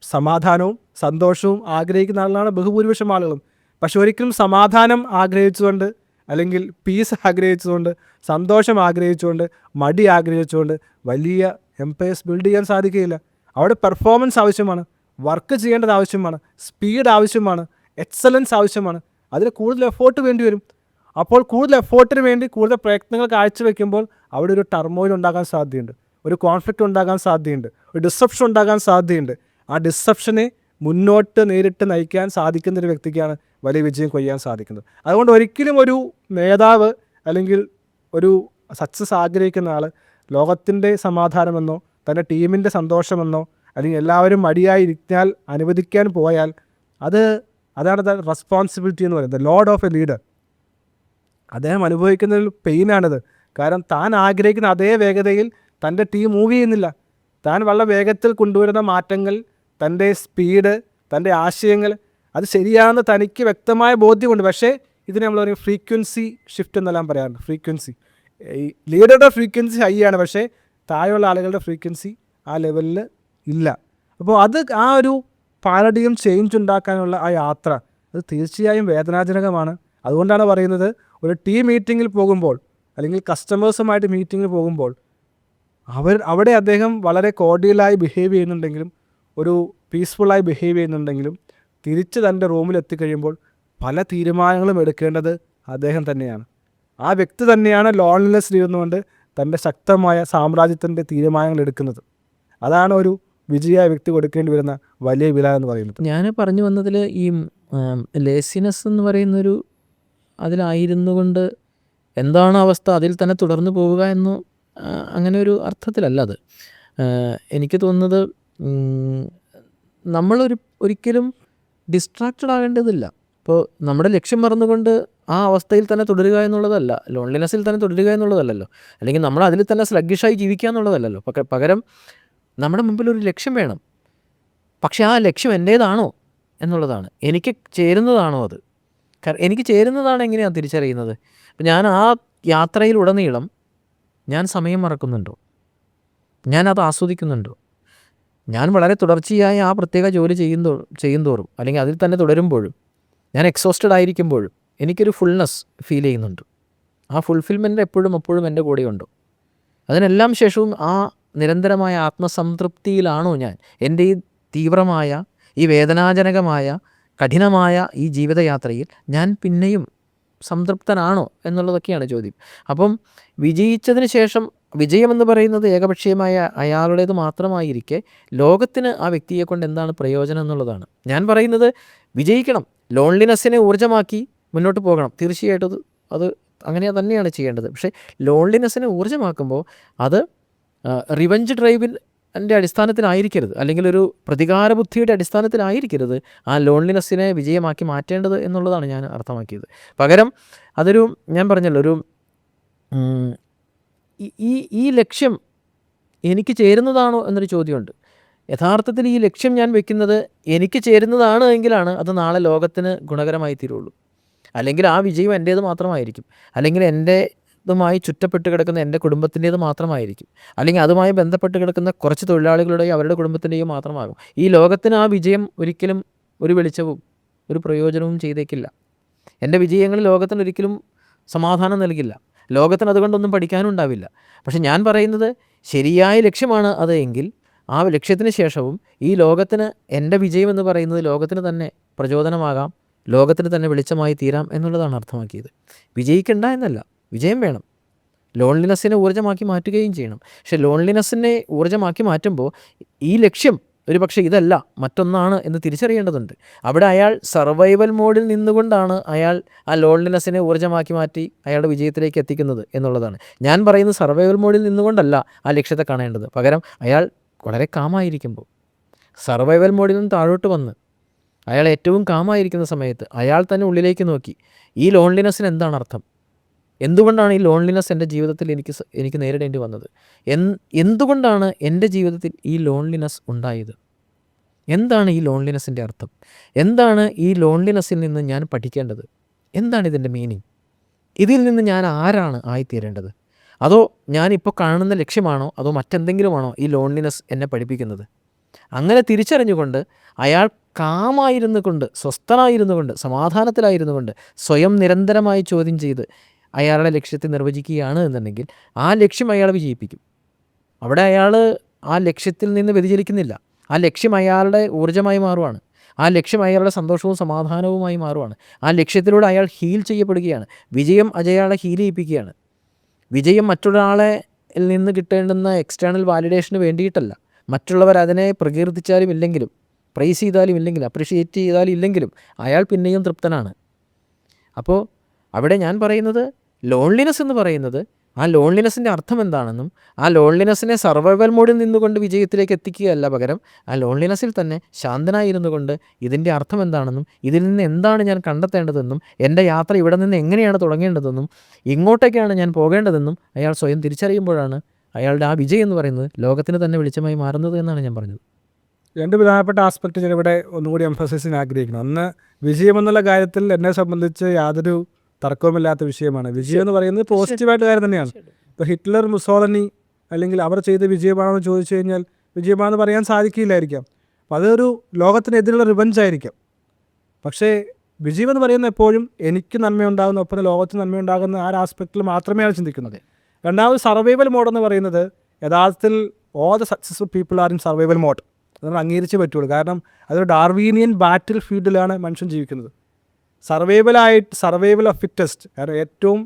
സമാധാനവും സന്തോഷവും ആഗ്രഹിക്കുന്ന ആളുകളാണ് ബഹുഭൂരിപക്ഷം ആളുകളും. പക്ഷെ ഒരിക്കലും സമാധാനം ആഗ്രഹിച്ചുകൊണ്ട്, അല്ലെങ്കിൽ പീസ് ആഗ്രഹിച്ചുകൊണ്ട്, സന്തോഷം ആഗ്രഹിച്ചുകൊണ്ട്, മടി ആഗ്രഹിച്ചുകൊണ്ട് വലിയ എംപയേഴ്സ് ബിൽഡ് ചെയ്യാൻ സാധിക്കുകയില്ല. അവിടെ പെർഫോമൻസ് ആവശ്യമാണ്, വർക്ക് ചെയ്യേണ്ടത് ആവശ്യമാണ്, സ്പീഡ് ആവശ്യമാണ്, എക്സലൻസ് ആവശ്യമാണ്. അതിന് കൂടുതൽ എഫേർട്ട് വേണ്ടി വരും. അപ്പോൾ കൂടുതൽ എഫേർട്ടിന് വേണ്ടി കൂടുതൽ പ്രയത്നങ്ങൾ കാഴ്ചവെക്കുമ്പോൾ അവിടെ ഒരു ടർമോയിൽ ഉണ്ടാകാൻ സാധ്യതയുണ്ട്, ഒരു കോൺഫ്ലിക്റ്റ് ഉണ്ടാകാൻ സാധ്യതയുണ്ട്, ഒരു ഡിസപ്ഷൻ ഉണ്ടാകാൻ സാധ്യതയുണ്ട്. ആ ഡിസപ്ഷനെ മുന്നോട്ട് നേരിട്ട് നയിക്കാൻ സാധിക്കുന്ന ഒരു വ്യക്തിക്കാണ് വലിയ വിജയം കൊയ്യാൻ സാധിക്കുന്നത്. അതുകൊണ്ട് ഒരിക്കലും ഒരു നേതാവ് അല്ലെങ്കിൽ ഒരു സക്സസ് ആഗ്രഹിക്കുന്ന ആൾ ലോകത്തിൻ്റെ സമാധാനമെന്നോ തൻ്റെ ടീമിൻ്റെ സന്തോഷമെന്നോ അല്ലെങ്കിൽ എല്ലാവരും മടിയായിരിക്കാൻ അനുവദിക്കാൻ പോയാൽ അതാണ് റെസ്പോൺസിബിലിറ്റി എന്ന് പറയുന്നത്. ലോഡ് ഓഫ് എ ലീഡർ അദ്ദേഹം അനുഭവിക്കുന്ന ഒരു പെയിനാണിത്. കാരണം താൻ ആഗ്രഹിക്കുന്ന അതേ വേഗതയിൽ തൻ്റെ ടീം മൂവ് ചെയ്യുന്നില്ല. താൻ വളരെ വേഗത്തിൽ കൊണ്ടുവരുന്ന മാറ്റങ്ങൾ, തൻ്റെ സ്പീഡ്, തൻ്റെ ആശയങ്ങൾ അത് ശരിയാണെന്ന് തനിക്ക് വ്യക്തമായ ബോധ്യമുണ്ട്. പക്ഷേ ഇതിന് നമ്മൾ പറയും ഫ്രീക്വൻസി ഷിഫ്റ്റ് എന്നെല്ലാം പറയാറുണ്ട്. ഫ്രീക്വൻസി, ഈ ലീഡറുടെ ഫ്രീക്വൻസി ഹൈ ആണ്, പക്ഷേ താഴെയുള്ള ആളുകളുടെ ഫ്രീക്വൻസി ആ ലെവലിൽ ഇല്ല. അപ്പോൾ ആ ഒരു പാരഡിയം ചേഞ്ച് ഉണ്ടാക്കാനുള്ള ആ യാത്ര അത് തീർച്ചയായും വേദനാജനകമാണ്. അതുകൊണ്ടാണ് പറയുന്നത്, ഒരു ടീം മീറ്റിങ്ങിൽ പോകുമ്പോൾ അല്ലെങ്കിൽ കസ്റ്റമേഴ്സുമായിട്ട് മീറ്റിങ്ങിൽ പോകുമ്പോൾ അവിടെ അദ്ദേഹം വളരെ കോർഡിയലായി ബിഹേവ് ചെയ്യുന്നുണ്ടെങ്കിലും, ഒരു പീസ്ഫുള്ളായി ബിഹേവ് ചെയ്യുന്നുണ്ടെങ്കിലും, തിരിച്ച് തൻ്റെ റൂമിൽ എത്തിക്കഴിയുമ്പോൾ പല തീരുമാനങ്ങളും എടുക്കേണ്ടത് അദ്ദേഹം തന്നെയാണ്. ആ വ്യക്തി തന്നെയാണ് ലോൺലിനെസ്സിൽ ഇരുന്നുകൊണ്ട് തൻ്റെ ശക്തമായ സാമ്രാജ്യത്തിൻ്റെ തീരുമാനങ്ങൾ എടുക്കുന്നത്. അതാണ് ഒരു വിജയ വ്യക്തി കൊടുക്കേണ്ടി വരുന്ന വലിയ വില എന്ന് പറയുന്നത്. ഞാൻ പറഞ്ഞു വന്നതിൽ ഈ ലേസിനെസ് എന്ന് പറയുന്നൊരു അതിലായിരുന്നു കൊണ്ട് എന്താണ് അവസ്ഥ, അതിൽ തന്നെ തുടർന്ന് പോവുക എന്ന് അങ്ങനെ ഒരു അർത്ഥത്തിലല്ല അത്. എനിക്ക് തോന്നുന്നത് ഒരിക്കലും ഡിസ്ട്രാക്റ്റഡ് ആകേണ്ടതില്ല. ഇപ്പോൾ നമ്മുടെ ലക്ഷ്യം മറന്നുകൊണ്ട് ആ അവസ്ഥയിൽ തന്നെ തുടരുക എന്നുള്ളതല്ല, ലോൺലിനെസ്സിൽ തന്നെ തുടരുക എന്നുള്ളതല്ലല്ലോ, അല്ലെങ്കിൽ നമ്മൾ അതിൽ തന്നെ സ്ലഗ്ഗിഷായി ജീവിക്കുക എന്നുള്ളതല്ലല്ലോ. പകരം നമ്മുടെ മുമ്പിൽ ഒരു ലക്ഷ്യം വേണം. പക്ഷേ ആ ലക്ഷ്യം എൻ്റേതാണോ എന്നുള്ളതാണ്, എനിക്ക് ചേരുന്നതാണോ അത്. എനിക്ക് ചേരുന്നതാണ് എങ്ങനെയാണ് തിരിച്ചറിയുന്നത്? അപ്പം ഞാൻ ആ യാത്രയിലുടനീളം ഞാൻ സമയം മറക്കുന്നുണ്ടോ, ഞാൻ അത് ആസ്വദിക്കുന്നുണ്ടോ, ഞാൻ വളരെ തുടർച്ചയായി ആ പ്രത്യേക ജോലി ചെയ്യുന്തോറും അല്ലെങ്കിൽ അതിൽ തന്നെ തുടരുമ്പോഴും, ഞാൻ എക്സോസ്റ്റഡ് ആയിരിക്കുമ്പോഴും എനിക്കൊരു ഫുൾനെസ് ഫീൽ ചെയ്യുന്നുണ്ട്. ആ ഫുൾഫിൽമെൻ്റ് എപ്പോഴും എൻ്റെ കൂടെയുണ്ടോ? അതിനെല്ലാം ശേഷവും ആ നിരന്തരമായ ആത്മസംതൃപ്തിയിലാണോ ഞാൻ? എൻ്റെ ഈ തീവ്രമായ, ഈ വേദനാജനകമായ, കഠിനമായ ഈ ജീവിതയാത്രയിൽ ഞാൻ പിന്നെയും സംതൃപ്തനാണോ എന്നുള്ളതൊക്കെയാണ് ചോദ്യം. അപ്പം വിജയിച്ചതിന് ശേഷം, വിജയമെന്ന് പറയുന്നത് ഏകപക്ഷീയമായ അയാളുടേത് മാത്രമായിരിക്കെ ലോകത്തിന് ആ വ്യക്തിയെ കൊണ്ട് എന്താണ് പ്രയോജനം എന്നുള്ളതാണ്. ഞാൻ പറയുന്നത് വിജയിക്കണം, ലോൺലിനെസ്സിനെ ഊർജ്ജമാക്കി മുന്നോട്ട് പോകണം. തീർച്ചയായിട്ടും അത് അങ്ങനെ തന്നെയാണ് ചെയ്യേണ്ടത്. പക്ഷേ ലോൺലിനെസ്സിനെ ഊർജ്ജമാക്കുമ്പോൾ അത് റിവഞ്ച് ഡ്രൈവിൻ്റെ അടിസ്ഥാനത്തിലായിരിക്കരുത്, അല്ലെങ്കിൽ ഒരു പ്രതികാര ബുദ്ധിയുടെ അടിസ്ഥാനത്തിലായിരിക്കരുത് ആ ലോൺലിനെസ്സിനെ വിജയമാക്കി മാറ്റേണ്ടത് എന്നുള്ളതാണ് ഞാൻ അർത്ഥമാക്കിയത്. പകരം അതൊരു, ഞാൻ പറഞ്ഞല്ലോ, ഒരു ഈ ലക്ഷ്യം എനിക്ക് ചേരുന്നതാണോ എന്നൊരു ചോദ്യമുണ്ട്. യഥാർത്ഥത്തിൽ ഈ ലക്ഷ്യം ഞാൻ വെക്കുന്നത് എനിക്ക് ചേരുന്നതാണ് എങ്കിലാണ് അത് നാളെ ലോകത്തിന് ഗുണകരമായി തീരുള്ളൂ. അല്ലെങ്കിൽ ആ വിജയം എൻ്റേത് മാത്രമായിരിക്കും, അല്ലെങ്കിൽ എൻ്റേതുമായി ചുറ്റപ്പെട്ട് കിടക്കുന്ന എൻ്റെ കുടുംബത്തിൻ്റേത് മാത്രമായിരിക്കും, അല്ലെങ്കിൽ അതുമായി ബന്ധപ്പെട്ട് കിടക്കുന്ന കുറച്ച് തൊഴിലാളികളുടെയോ അവരുടെ കുടുംബത്തിൻ്റെയോ മാത്രമാകും. ഈ ലോകത്തിന് ആ വിജയം ഒരിക്കലും ഒരു വെളിച്ചവും ഒരു പ്രയോജനവും ചെയ്തേക്കില്ല. എൻ്റെ വിജയങ്ങൾ ലോകത്തിന് ഒരിക്കലും സമാധാനം നൽകില്ല. ലോകത്തിന് അതുകൊണ്ടൊന്നും പഠിക്കാനും ഉണ്ടാവില്ല. പക്ഷെ ഞാൻ പറയുന്നത് ശരിയായ ലക്ഷ്യമാണ് അത് എങ്കിൽ ആ ലക്ഷ്യത്തിന് ശേഷവും ഈ ലോകത്തിന് എൻ്റെ വിജയം എന്ന് പറയുന്നത് ലോകത്തിന് തന്നെ പ്രചോദനമാകാം, ലോകത്തിന് തന്നെ വെളിച്ചമായി തീരാം എന്നുള്ളതാണ് അർത്ഥമാക്കിയത്. വിജയിക്കണ്ട എന്നല്ല, വിജയം വേണം. ലോൺലിനെസ്സിനെ ഊർജ്ജമാക്കി മാറ്റുകയും ചെയ്യണം. പക്ഷെ ലോൺലിനെസ്സിനെ ഊർജ്ജമാക്കി മാറ്റുമ്പോൾ ഈ ലക്ഷ്യം ഒരു പക്ഷേ ഇതല്ല, മറ്റൊന്നാണ് എന്ന് തിരിച്ചറിയേണ്ടതുണ്ട്. അവിടെ അയാൾ സർവൈവൽ മോഡിൽ നിന്നുകൊണ്ടാണ് അയാൾ ആ ലോൺലിനെസ്സിനെ ഊർജ്ജമാക്കി മാറ്റി അയാളുടെ വിജയത്തിലേക്ക് എത്തിക്കുന്നത് എന്നുള്ളതാണ്. ഞാൻ പറയുന്നത് സർവൈവൽ മോഡിൽ നിന്നുകൊണ്ടല്ല ആ ലക്ഷ്യത്തെ കാണേണ്ടത്. പകരം അയാൾ വളരെ കാമായിരിക്കുമ്പോൾ, സർവൈവൽ മോഡിൽ നിന്ന് താഴോട്ട് വന്ന് അയാൾ ഏറ്റവും കാമായിരിക്കുന്ന സമയത്ത് അയാൾ തന്നെ ഉള്ളിലേക്ക് നോക്കി ഈ ലോൺലിനെസ്സിന് എന്താണ് അർത്ഥം, എന്തുകൊണ്ടാണ് ഈ ലോൺലിനെസ് എൻ്റെ ജീവിതത്തിൽ എനിക്ക് നേരിടേണ്ടി വന്നത്, എന്തുകൊണ്ടാണ് എൻ്റെ ജീവിതത്തിൽ ഈ ലോൺലിനെസ് ഉണ്ടായത്, എന്താണ് ഈ ലോൺലിനെസ്സിൻ്റെ അർത്ഥം, എന്താണ് ഈ ലോൺലിനെസ്സിൽ നിന്ന് ഞാൻ പഠിക്കേണ്ടത്, എന്താണ് ഇതിൻ്റെ മീനിങ്, ഇതിൽ നിന്ന് ഞാൻ ആരാണ് ആയിത്തീരേണ്ടത്, അതോ ഞാനിപ്പോൾ കാണുന്ന ലക്ഷ്യമാണോ അതോ മറ്റെന്തെങ്കിലുമാണോ ഈ ലോൺലിനെസ് എന്നെ പഠിപ്പിക്കുന്നത്. അങ്ങനെ തിരിച്ചറിഞ്ഞുകൊണ്ട് അയാൾ കാമായിരുന്നു കൊണ്ട്, സ്വസ്ഥനായിരുന്നു കൊണ്ട്, സമാധാനത്തിലായിരുന്നു കൊണ്ട് സ്വയം നിരന്തരമായി ചോദ്യം ചെയ്ത് അയാളുടെ ലക്ഷ്യത്തെ നിർവചിക്കുകയാണ് എന്നുണ്ടെങ്കിൽ ആ ലക്ഷ്യം അയാളെ വിജയിപ്പിക്കും. അവിടെ അയാൾ ആ ലക്ഷ്യത്തിൽ നിന്ന് വ്യതിചലിക്കുന്നില്ല. ആ ലക്ഷ്യം അയാളുടെ ഊർജ്ജമായി മാറുവാണ്. ആ ലക്ഷ്യം അയാളുടെ സന്തോഷവും സമാധാനവുമായി മാറുവാണ്. ആ ലക്ഷ്യത്തിലൂടെ അയാൾ ഹീൽ ചെയ്യപ്പെടുകയാണ്. വിജയം അയാളെ ഹീൽ ചെയ്യിപ്പിക്കുകയാണ്. വിജയം മറ്റൊരാളെ നിന്ന് കിട്ടേണ്ടുന്ന എക്സ്റ്റേണൽ വാലിഡേഷന് വേണ്ടിയിട്ടല്ല. മറ്റുള്ളവർ അതിനെ പ്രകീർത്തിച്ചാലും ഇല്ലെങ്കിലും, പ്രൈസ് ചെയ്താലും ഇല്ലെങ്കിലും, അപ്രിഷ്യേറ്റ് ചെയ്താലും ഇല്ലെങ്കിലും അയാൾ പിന്നെയും തൃപ്തനാണ്. അപ്പോൾ അവിടെ ഞാൻ പറയുന്നത് ലോൺലിനെസ് എന്ന് പറയുന്നത് ആ ലോൺലിനെസ്സിൻ്റെ അർത്ഥം എന്താണെന്നും ആ ലോൺലിനെസ്സിനെ സർവൈവൽ മോഡിൽ നിന്നുകൊണ്ട് വിജയത്തിലേക്ക് എത്തിക്കുകയല്ല, പകരം ആ ലോൺലിനെസ്സിൽ തന്നെ ശാന്തനായിരുന്നു കൊണ്ട് ഇതിൻ്റെ അർത്ഥം എന്താണെന്നും ഇതിൽ നിന്ന് എന്താണ് ഞാൻ കണ്ടെത്തേണ്ടതെന്നും എൻ്റെ യാത്ര ഇവിടെ നിന്ന് എങ്ങനെയാണ് തുടങ്ങേണ്ടതെന്നും ഇങ്ങോട്ടേക്കാണ് ഞാൻ പോകേണ്ടതെന്നും അയാൾ സ്വയം തിരിച്ചറിയുമ്പോഴാണ് അയാളുടെ ആ വിജയം എന്ന് പറയുന്നത് ലോകത്തിന് തന്നെ വെളിച്ചമായി മാറുന്നത് എന്നാണ് ഞാൻ പറഞ്ഞത്. രണ്ട് പ്രധാനപ്പെട്ട ആസ്പെക്റ്റ് ഞാൻ ഇവിടെ ഒന്നുകൂടി എംഫസൈസ് ചെയ്യാൻ ആഗ്രഹിക്കണം. ഒന്ന്, വിജയം എന്നുള്ള കാര്യത്തിൽ എന്നെ സംബന്ധിച്ച് യാതൊരു തർക്കവുമില്ലാത്ത വിഷയമാണ്. വിജയം എന്ന് പറയുന്നത് പോസിറ്റീവായിട്ട് കാര്യം തന്നെയാണ്. ഇപ്പോൾ ഹിറ്റ്ലർ, മുസോളിനി അല്ലെങ്കിൽ അവർ ചെയ്ത വിജയമാണെന്ന് ചോദിച്ചു കഴിഞ്ഞാൽ വിജയമാണെന്ന് പറയാൻ സാധിക്കില്ലായിരിക്കാം. അപ്പം അതൊരു ലോകത്തിനെതിരുള്ള റിവഞ്ച് ആയിരിക്കാം. പക്ഷേ വിജയം എന്ന് പറയുന്നത് എപ്പോഴും എനിക്ക് നന്മയുണ്ടാകുന്ന ഒപ്പം ലോകത്തിന് നന്മയുണ്ടാകുന്ന ആ ഒരു ആസ്പെക്റ്റിൽ മാത്രമേ അത് ചിന്തിക്കുന്നത്. രണ്ടാമത് സർവൈവൽ മോഡ് എന്ന് പറയുന്നത് യഥാർത്ഥത്തിൽ all the successful people are in survival mode. അത് നമ്മൾ അംഗീകരിച്ചേ പറ്റുള്ളൂ. കാരണം അതൊരു ഡാർവീനിയൻ ബാറ്റിൽ ഫീൽഡിലാണ് മനുഷ്യൻ ജീവിക്കുന്നത്. സർവൈവൽ ഓഫ് ഫിറ്റസ്റ്റ്, കാരണം ഏറ്റവും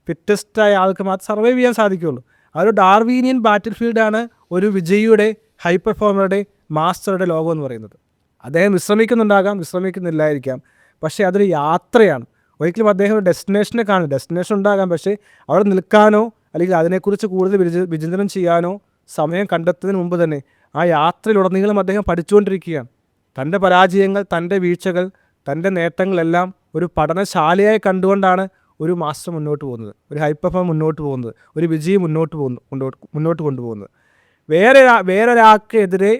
ഫിറ്റസ്റ്റായ ആൾക്ക് മാത്രം സർവൈവ് ചെയ്യാൻ സാധിക്കുകയുള്ളൂ. ആ ഒരു ഡാർവീനിയൻ ബാറ്റിൽ ഫീൽഡാണ് ഒരു വിജയിയുടെ, ഹൈ പെർഫോമറുടെ, മാസ്റ്ററുടെ ലോകം എന്ന് പറയുന്നത്. അദ്ദേഹം വിശ്രമിക്കുന്നുണ്ടാകാം, വിശ്രമിക്കുന്നില്ലായിരിക്കാം, പക്ഷേ അതൊരു യാത്രയാണ്. ഒരിക്കലും അദ്ദേഹം ഒരു ഡെസ്റ്റിനേഷനെ കാണും. ഡെസ്റ്റിനേഷൻ ഉണ്ടാകാം, പക്ഷേ അവിടെ നിൽക്കാനോ അല്ലെങ്കിൽ അതിനെക്കുറിച്ച് കൂടുതൽ വിചിന്തനം ചെയ്യാനോ സമയം കണ്ടെത്തുന്നതിന് മുമ്പ് തന്നെ ആ യാത്രയിലുടനീളം അദ്ദേഹം പഠിച്ചുകൊണ്ടിരിക്കുകയാണ്. തൻ്റെ പരാജയങ്ങൾ, തൻ്റെ വീഴ്ചകൾ, തൻ്റെ നേട്ടങ്ങളെല്ലാം ഒരു പഠനശാലയായി കണ്ടുകൊണ്ടാണ് ഒരു മാസ്റ്റർ മുന്നോട്ട് പോകുന്നത്, ഒരു ഹൈ പെർഫോമർ മുന്നോട്ട് പോകുന്നത്, ഒരു വിജയി മുന്നോട്ട് കൊണ്ടുപോകുന്നത്. വേറൊരാൾക്ക് എതിരെ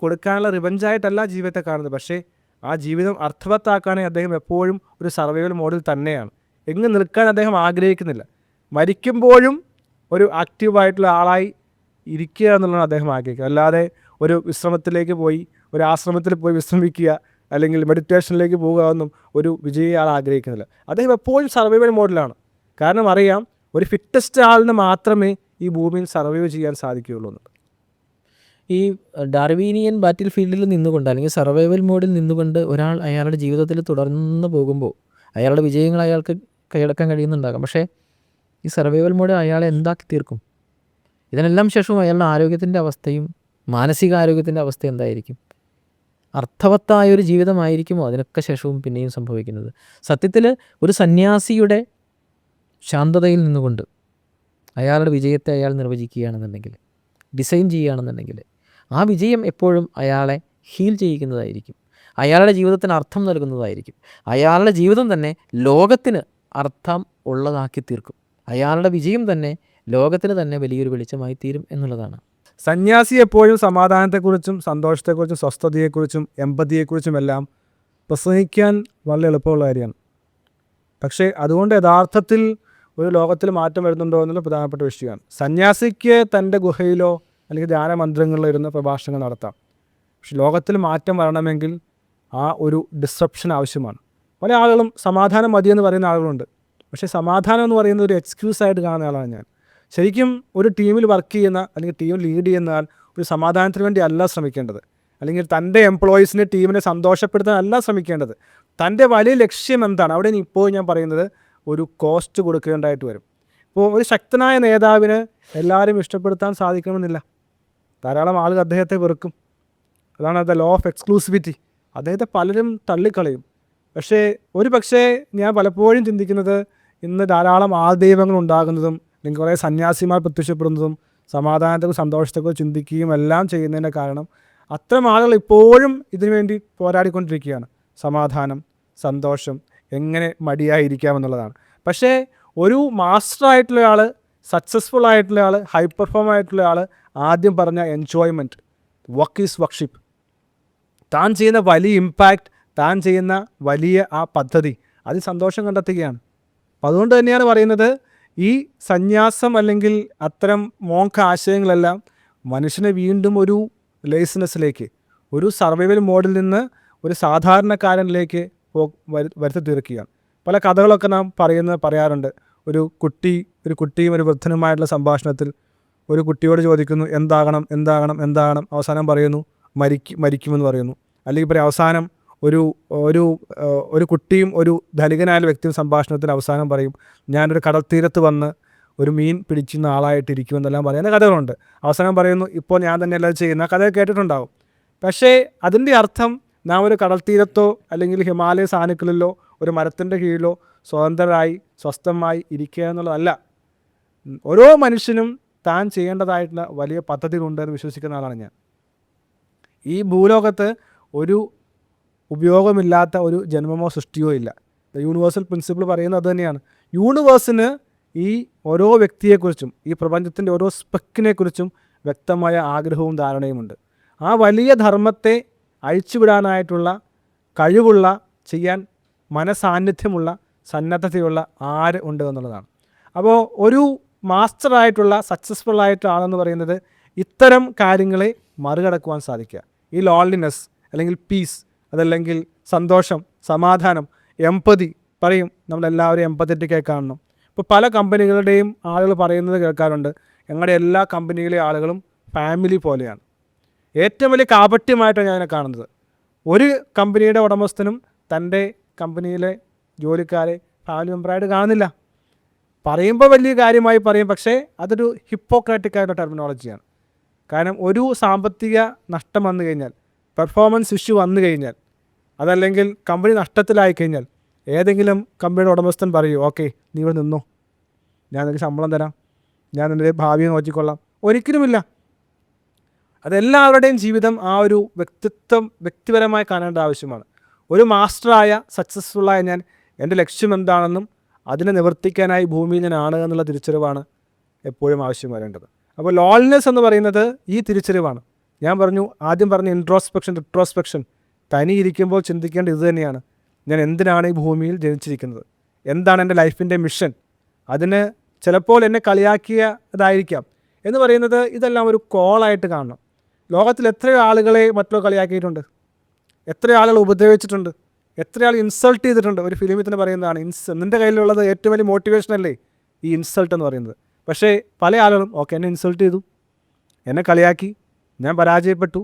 കൊടുക്കാനുള്ള റിവഞ്ചായിട്ടല്ല ജീവിതത്തെ കാണുന്നത്. പക്ഷേ ആ ജീവിതം അർത്ഥവത്താക്കാനായി അദ്ദേഹം എപ്പോഴും ഒരു സർവൈവൽ മോഡിൽ തന്നെയാണ്. എങ്ങും നിൽക്കാൻ അദ്ദേഹം ആഗ്രഹിക്കുന്നില്ല. മരിക്കുമ്പോഴും ഒരു ആക്റ്റീവായിട്ടുള്ള ആളായി ഇരിക്കുക എന്നുള്ളതാണ് അദ്ദേഹം ആഗ്രഹിക്കുക. അല്ലാതെ ഒരു വിശ്രമത്തിലേക്ക് പോയി, ഒരു ആശ്രമത്തിൽ പോയി വിശ്രമിക്കുക അല്ലെങ്കിൽ മെഡിറ്റേഷനിലേക്ക് പോകുക എന്നും ഒരു വിജയി ആൾ ആഗ്രഹിക്കുന്നില്ല. അദ്ദേഹം എപ്പോഴും സർവൈവൽ മോഡിലാണ്. കാരണം അറിയാം, ഒരു ഫിറ്റസ്റ്റ് ആളിന് മാത്രമേ ഈ ഭൂമിയിൽ സർവൈവ് ചെയ്യാൻ സാധിക്കുകയുള്ളൂ എന്നുള്ളത്. ഈ ഡാർവീനിയൻ ബാറ്റിൽ ഫീൽഡിൽ നിന്നുകൊണ്ട് അല്ലെങ്കിൽ സർവൈവൽ മോഡിൽ നിന്നുകൊണ്ട് ഒരാൾ അയാളുടെ ജീവിതത്തിൽ തുടർന്ന് പോകുമ്പോൾ അയാളുടെ വിജയങ്ങൾ അയാൾക്ക് കൈയടക്കാൻ കഴിയുന്നുണ്ടാകാം. പക്ഷേ ഈ സർവൈവൽ മോഡ് അയാളെ എന്താക്കി തീർക്കും? ഇതിനെല്ലാം ശേഷവും അയാളുടെ ആരോഗ്യത്തിൻ്റെ അവസ്ഥയും മാനസികാരോഗ്യത്തിൻ്റെ അവസ്ഥ എന്തായിരിക്കും? അർത്ഥവത്തായൊരു ജീവിതമായിരിക്കുമോ അതിനൊക്കെ ശേഷവും പിന്നെയും സംഭവിക്കുന്നത്? സത്യത്തിൽ ഒരു സന്യാസിയുടെ ശാന്തതയിൽ നിന്നുകൊണ്ട് അയാളുടെ വിജയത്തെ അയാൾ നിർവചിക്കുകയാണെന്നുണ്ടെങ്കിൽ, ഡിസൈൻ ചെയ്യുകയാണെന്നുണ്ടെങ്കിൽ, ആ വിജയം എപ്പോഴും അയാളെ ഹീൽ ചെയ്യിക്കുന്നതായിരിക്കും, അയാളുടെ ജീവിതത്തിന് അർത്ഥം നൽകുന്നതായിരിക്കും. അയാളുടെ ജീവിതം തന്നെ ലോകത്തിന് അർത്ഥം ഉള്ളതാക്കി തീർക്കും. അയാളുടെ വിജയം തന്നെ ലോകത്തിന് തന്നെ വലിയൊരു വെളിച്ചമായി തീരും എന്നുള്ളതാണ്. സന്യാസി എപ്പോഴും സമാധാനത്തെക്കുറിച്ചും സന്തോഷത്തെക്കുറിച്ചും സ്വസ്ഥതയെക്കുറിച്ചും എമ്പതിയെക്കുറിച്ചും എല്ലാം പ്രസംഗിക്കാൻ വളരെ എളുപ്പമുള്ള കാര്യമാണ്. പക്ഷേ അതുകൊണ്ട് യഥാർത്ഥത്തിൽ ഒരു ലോകത്തിൽ മാറ്റം വരുന്നുണ്ടോ എന്നുള്ള പ്രധാനപ്പെട്ട വിഷയമാണ്. സന്യാസിക്ക് തൻ്റെ ഗുഹയിലോ അല്ലെങ്കിൽ ധ്യാനമന്ത്രങ്ങളിലോ ഇരുന്ന് പ്രഭാഷണങ്ങൾ നടത്താം. പക്ഷെ ലോകത്തിൽ മാറ്റം വരണമെങ്കിൽ ആ ഒരു ഡിസ്റപ്ഷൻ ആവശ്യമാണ്. പല ആളുകളും സമാധാനം മതിയെന്ന് പറയുന്ന ആളുകളുണ്ട്. പക്ഷേ സമാധാനം എന്ന് പറയുന്നത് ഒരു എക്സ്ക്യൂസായിട്ട് കാണുന്ന ആളാണ് ഞാൻ. ശരിക്കും ഒരു ടീമിൽ വർക്ക് ചെയ്യുന്ന അല്ലെങ്കിൽ ടീം ലീഡ് ചെയ്യുന്ന ആൾ ഒരു സമാധാനത്തിന് വേണ്ടി അല്ല ശ്രമിക്കേണ്ടത്, അല്ലെങ്കിൽ തൻ്റെ എംപ്ലോയീസിനെ ടീമിനെ സന്തോഷപ്പെടുത്താനല്ല ശ്രമിക്കേണ്ടത്. തൻ്റെ വലിയ ലക്ഷ്യം എന്താണ്? അവിടെ ഇപ്പോൾ ഞാൻ പറയുന്നത് ഒരു കോസ്റ്റ് കൊടുക്കേണ്ടതായിട്ട് വരും. ഇപ്പോൾ ഒരു ശക്തനായ നേതാവിന് എല്ലാവരും ഇഷ്ടപ്പെടുത്താൻ സാധിക്കണമെന്നില്ല. ധാരാളം ആളുകൾ അദ്ദേഹത്തെ വെറുക്കും. അതാണ് ദ ലോ ഓഫ് എക്സ്ക്ലൂസിവിറ്റി. അദ്ദേഹത്തെ പലരും തള്ളിക്കളയും. പക്ഷേ ഞാൻ പലപ്പോഴും ചിന്തിക്കുന്നത് ഇന്ന് ധാരാളം ആൾദൈവങ്ങൾ ഉണ്ടാകുന്നതും അല്ലെങ്കിൽ കുറേ സന്യാസിമാർ പ്രത്യക്ഷപ്പെടുന്നതും സമാധാനത്തെക്കുറിച്ച് സന്തോഷത്തെക്കുറിച്ച് ചിന്തിക്കുകയും എല്ലാം ചെയ്യുന്നതിൻ്റെ കാരണം അത്തരം ആളുകൾ ഇപ്പോഴും ഇതിനു വേണ്ടി പോരാടിക്കൊണ്ടിരിക്കുകയാണ്. സമാധാനം, സന്തോഷം, എങ്ങനെ മടിയായിരിക്കാമെന്നുള്ളതാണ്. പക്ഷേ ഒരു മാസ്റ്റർ ആൾ, സക്സസ്ഫുൾ ആയിട്ടുള്ള ആൾ, ഹൈ പെർഫോം ആയിട്ടുള്ള ആൾ ആദ്യം പറഞ്ഞ എൻജോയ്മെൻറ്റ്, വർക്ക് ഈസ് വർഷിപ്പ്. താൻ ചെയ്യുന്ന വലിയ ഇമ്പാക്റ്റ്, താൻ ചെയ്യുന്ന വലിയ ആ പദ്ധതി, അതിൽ സന്തോഷം കണ്ടെത്തുകയാണ്. അപ്പം അതുകൊണ്ട് തന്നെയാണ് പറയുന്നത് ഈ സന്യാസം അല്ലെങ്കിൽ അത്തരം മോങ്ക ആശയങ്ങളെല്ലാം മനുഷ്യനെ വീണ്ടും ഒരു ലേസിനെസ്സിലേക്ക്, ഒരു സർവൈവൽ മോഡിൽ നിന്ന് ഒരു സാധാരണക്കാരനിലേക്ക് വരുത്തി തീർക്കുകയാണ്. പല കഥകളൊക്കെ നാം പറയാറുണ്ട്. ഒരു കുട്ടിയും ഒരു വൃദ്ധനുമായിട്ടുള്ള സംഭാഷണത്തിൽ ഒരു കുട്ടിയോട് ചോദിക്കുന്നു എന്താകണം, അവസാനം പറയുന്നു മരിക്കുമെന്ന് പറയുന്നു. അല്ലെങ്കിൽ അവസാനം ഒരു കുട്ടിയും ഒരു ധനികനായ വ്യക്തിയും സംഭാഷണത്തിൽ അവസാനം പറയും ഞാനൊരു കടൽത്തീരത്ത് വന്ന് ഒരു മീൻ പിടിക്കുന്ന ആളായിട്ടിരിക്കുമെന്നെല്ലാം പറയുന്ന കഥകളുണ്ട്. അവസാനം പറയുന്നു ഇപ്പോൾ ഞാൻ തന്നെ എല്ലാം ചെയ്യുന്ന കഥ കേട്ടിട്ടുണ്ടാവും. പക്ഷേ അതിൻ്റെ അർത്ഥം നാം ഒരു കടൽത്തീരത്തോ അല്ലെങ്കിൽ ഹിമാലയ സാനുക്കളിലോ ഒരു മരത്തിൻ്റെ കീഴിലോ സ്വതന്ത്രരായി സ്വസ്ഥമായി ഇരിക്കുക എന്നുള്ളതല്ല. ഓരോ മനുഷ്യനും താൻ ചെയ്യേണ്ടതായിട്ടുള്ള വലിയ പദ്ധതികളുണ്ടെന്ന് വിശ്വസിക്കുന്ന ആളാണ് ഞാൻ. ഈ ഭൂലോകത്ത് ഒരു ഉപയോഗമില്ലാത്ത ഒരു ജന്മമോ സൃഷ്ടിയോ ഇല്ല. യൂണിവേഴ്സൽ പ്രിൻസിപ്പിൾ പറയുന്നത് അത് തന്നെയാണ്. യൂണിവേഴ്സിന് ഈ ഓരോ വ്യക്തിയെക്കുറിച്ചും ഈ പ്രപഞ്ചത്തിൻ്റെ ഓരോ സ്പെക്കിനെക്കുറിച്ചും വ്യക്തമായ ആഗ്രഹവും ധാരണയുമുണ്ട്. ആ വലിയ ധർമ്മത്തെ അഴിച്ചുവിടാനായിട്ടുള്ള കഴിവുള്ള, ചെയ്യാൻ മനസാന്നിധ്യമുള്ള, സന്നദ്ധതയുള്ള ആര് ഉണ്ട് എന്നുള്ളതാണ്. അപ്പോൾ ഒരു മാസ്റ്ററായിട്ടുള്ള സക്സസ്ഫുൾ ആയിട്ടുള്ള ആളെന്ന് പറയുന്നത് ഇത്തരം കാര്യങ്ങളെ മറികടക്കുവാൻ സാധിക്കുക. ഈ ലോൺലിനെസ് അല്ലെങ്കിൽ പീസ്, അതല്ലെങ്കിൽ സന്തോഷം, സമാധാനം, എമ്പതി പറയും. നമ്മളെല്ലാവരും എമ്പത്തറ്റിക്കായി കാണണം. ഇപ്പോൾ പല കമ്പനികളുടെയും ആളുകൾ പറയുന്നത് കേൾക്കാറുണ്ട്, ഞങ്ങളുടെ എല്ലാ കമ്പനിയിലെ ആളുകളും ഫാമിലി പോലെയാണ്. ഏറ്റവും വലിയ കാപട്യമായിട്ടാണ് ഞാൻ കാണുന്നത്. ഒരു കമ്പനിയുടെ ഉടമസ്ഥനും തൻ്റെ കമ്പനിയിലെ ജോലിക്കാരെ ഫാമിലി മെമ്പറായിട്ട് കാണുന്നില്ല. പറയുമ്പോൾ വലിയ കാര്യമായി പറയും, പക്ഷേ അതൊരു ഹിപ്പോക്രാറ്റിക്കായിട്ടുള്ള ടെർമിനോളജിയാണ്. കാരണം ഒരു സാമ്പത്തിക നഷ്ടം വന്നു കഴിഞ്ഞാൽ, പെർഫോമൻസ് ഇഷ്യൂ വന്നു കഴിഞ്ഞാൽ, അതല്ലെങ്കിൽ കമ്പനി നഷ്ടത്തിലായി കഴിഞ്ഞാൽ ഏതെങ്കിലും കമ്പനിയുടെ ഉടമസ്ഥൻ പറയൂ ഓക്കെ നീ ഇവിടെ നിന്നോ, ഞാൻ നിനക്ക് ശമ്പളം തരാം, ഞാൻ നിൻ്റെ ഭാവിയെ നോക്കിക്കൊള്ളാം? ഒരിക്കലുമില്ല. അതെല്ലാവരുടെയും ജീവിതം ആ ഒരു വ്യക്തിപരമായി കാണേണ്ട ആവശ്യമാണ്. ഒരു മാസ്റ്ററായ സക്സസ്ഫുള്ളായ ഞാൻ എൻ്റെ ലക്ഷ്യം എന്താണെന്നും അതിനെ നിവർത്തിക്കാനായി ഭൂമിയിൽ ഞാനാണ് എന്നുള്ള തിരിച്ചറിവാണ് എപ്പോഴും ആവശ്യം വരേണ്ടത്. അപ്പോൾ ലോൺലിനെസ് എന്ന് പറയുന്നത് ഈ തിരിച്ചറിവാണ്. ഞാൻ ആദ്യം പറഞ്ഞ ഇൻട്രോസ്പെക്ഷൻ, റിട്രോസ്പെക്ഷൻ. തനി ഇരിക്കുമ്പോൾ ചിന്തിക്കേണ്ടത് ഇത് തന്നെയാണ്. ഞാൻ എന്തിനാണ് ഈ ഭൂമിയിൽ ജനിച്ചിരിക്കുന്നത്? എന്താണ് എൻ്റെ ലൈഫിൻ്റെ മിഷൻ? അതിന് ചിലപ്പോൾ എന്നെ കളിയാക്കിയതായിരിക്കാം എന്ന് പറയുന്നത് ഇതെല്ലാം ഒരു കോളായിട്ട് കാണണം. ലോകത്തിൽ എത്രയോ ആളുകളെ മറ്റുള്ള കളിയാക്കിയിട്ടുണ്ട്, എത്ര ആളുകൾ ഉപദ്രവിച്ചിട്ടുണ്ട്, എത്ര ആൾ ഇൻസൾട്ട് ചെയ്തിട്ടുണ്ട്. ഒരു ഫിലിമിൽ തന്നെ പറയുന്നതാണ് നിൻ്റെ കയ്യിലുള്ളത് ഏറ്റവും വലിയ മോട്ടിവേഷനല്ലേ ഈ ഇൻസൾട്ട് എന്ന് പറയുന്നത്. പക്ഷേ പല ആളുകളും എന്നെ ഇൻസൾട്ട് ചെയ്തു, എന്നെ കളിയാക്കി, ഞാൻ പരാജയപ്പെട്ടു.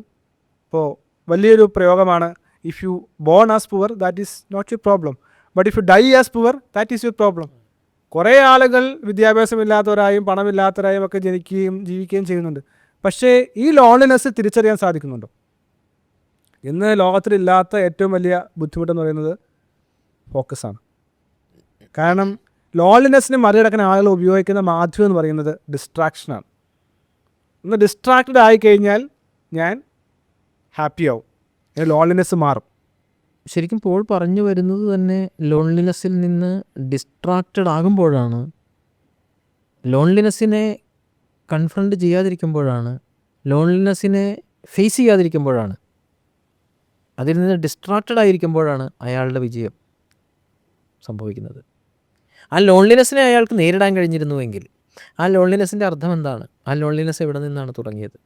ഇപ്പോൾ വലിയൊരു പ്രയോഗമാണ് if you born as poor that is not your problem, but if you die as poor that is your problem. കുറേ ആളുകൾ വിദ്യാഭ്യാസമില്ലാത്തവരായും പണമില്ലാത്തവരായും ഒക്കെ ജനിക്കുകയും ജീവിക്കുകയും ചെയ്യുന്നുണ്ട്. പക്ഷേ ഈ ലോൺലിനെസ് തിരിച്ചറിയാൻ സാധിക്കുന്നുണ്ടോ? ഇന്ന് ലോകത്തിലില്ലാത്ത ഏറ്റവും വലിയ ബുദ്ധിമുട്ടെന്ന് പറയുന്നത് ഫോക്കസാണ്. കാരണം ലോൺലിനെസ്സിനെ മറികടക്കാൻ ആളുകൾ ഉപയോഗിക്കുന്ന മാധ്യമം എന്ന് പറയുന്നത് ഡിസ്ട്രാക്ഷനാണ്. ഒന്ന് ഡിസ്ട്രാക്റ്റഡ് ആയിക്കഴിഞ്ഞാൽ ഞാൻ ഹാപ്പിയാവും, ലോൺലിനെസ് മാറും. ശരിക്കും പോൾ പറഞ്ഞു വരുന്നത് തന്നെ ലോൺലിനെസ്സിൽ നിന്ന് ഡിസ്ട്രാക്റ്റഡ് ആകുമ്പോഴാണ്, ലോൺലിനെസ്സിനെ കൺഫ്രണ്ട് ചെയ്യാതിരിക്കുമ്പോഴാണ്, ലോൺലിനെസ്സിനെ ഫേസ് ചെയ്യാതിരിക്കുമ്പോഴാണ്, അതിൽ നിന്ന് ഡിസ്ട്രാക്റ്റഡ് ആയിരിക്കുമ്പോഴാണ് അയാളുടെ വിജയം സംഭവിക്കുന്നത്. ആ ലോൺലിനെസ്സിനെ അയാൾക്ക് നേരിടാൻ കഴിഞ്ഞിരുന്നുവെങ്കിൽ ആ ലോൺലിനെസ്സിൻ്റെ അർത്ഥം എന്താണ്? ആ ലോൺലിനെസ് എവിടെ നിന്നാണ് തുടങ്ങിയത്?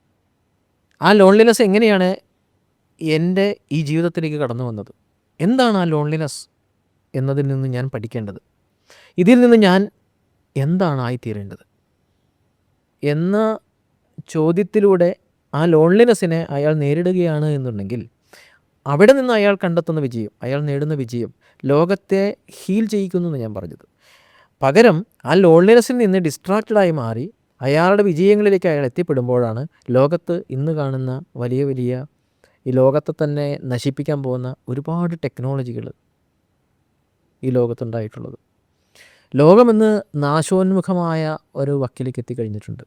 ആ ലോൺലിനെസ് എങ്ങനെയാണ് എൻ്റെ ഈ ജീവിതത്തിലേക്ക് കടന്നു വന്നത്? എന്താണ് ആ ലോൺലിനെസ് എന്നതിൽ നിന്ന് ഞാൻ പഠിക്കേണ്ടത്? ഇതിൽ നിന്ന് ഞാൻ എന്താണ് ആയിത്തീരേണ്ടത് എന്ന ചോദ്യത്തിലൂടെ ആ ലോൺലിനെസ്സിനെ അയാൾ നേരിടുകയാണ് എന്നുണ്ടെങ്കിൽ അവിടെ നിന്ന് അയാൾ കണ്ടെത്തുന്ന വിജയം, അയാൾ നേടുന്ന വിജയം ലോകത്തെ ഹീൽ ചെയ്യിക്കുന്നു എന്ന് ഞാൻ പറഞ്ഞത്. പകരം ആ ലോൺലിനെസ്സിൽ നിന്ന് ഡിസ്ട്രാക്റ്റഡായി മാറി അയാളുടെ വിജയങ്ങളിലേക്ക് അയാൾ എത്തിപ്പെടുമ്പോഴാണ് ലോകത്ത് ഇന്ന് കാണുന്ന വലിയ വലിയ ഈ ലോകത്തെ തന്നെ നശിപ്പിക്കാൻ പോകുന്ന ഒരുപാട് ടെക്നോളജികൾ ഈ ലോകത്തുണ്ടായിട്ടുള്ളത്. ലോകമെന്ന് നാശോന്മുഖമായ ഒരു വക്കിലേക്ക് എത്തിക്കഴിഞ്ഞിട്ടുണ്ട്.